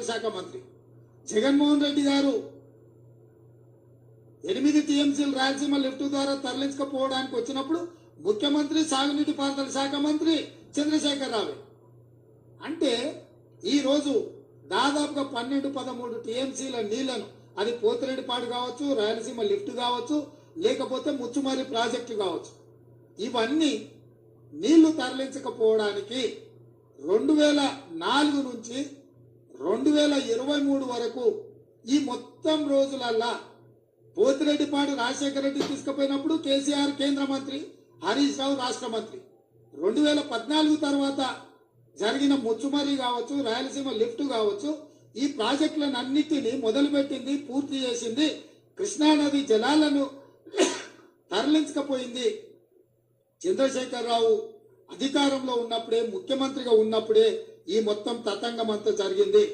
శాఖ మంత్రి జగన్మోహన్ రెడ్డి గారు 8 టీఎంసీలు రాయలసీమ లిఫ్ట్ ద్వారా తరలించకపోవడానికి వచ్చినప్పుడు ముఖ్యమంత్రి సాగునీటి పారుదల శాఖ మంత్రి చంద్రశేఖర్ రావు. అంటే ఈ రోజు దాదాపుగా 12-13 టీఎంసీల నీళ్లను, అది పోతిరెడ్డిపాడు కావచ్చు, రాయలసీమ లిఫ్ట్ కావచ్చు, లేకపోతే ముచ్చుమర్రి ప్రాజెక్టు కావచ్చు, ఇవన్నీ నీళ్లు తరలించకపోవడానికి 2004 నుంచి 2023 వరకు ఈ మొత్తం రోజులల్లా పోతిరెడ్డిపాడు రాజశేఖర రెడ్డి తీసుకుపోయినప్పుడు కేసీఆర్ కేంద్ర మంత్రి, హరీష్ రావు రాష్ట్ర మంత్రి. 2014 తర్వాత జరిగిన ముచ్చుమర్రి కావచ్చు, రాయలసీమ లిఫ్ట్ కావచ్చు, ఈ ప్రాజెక్టులను అన్నిటినీ మొదలుపెట్టింది, పూర్తి చేసింది, కృష్ణానది జలాలను తరలించకపోయింది చంద్రశేఖరరావు అధికారంలో ఉన్నప్పుడే, ముఖ్యమంత్రిగా ఉన్నప్పుడే ఈ మొత్తం తతంగం అంతా జరిగింది.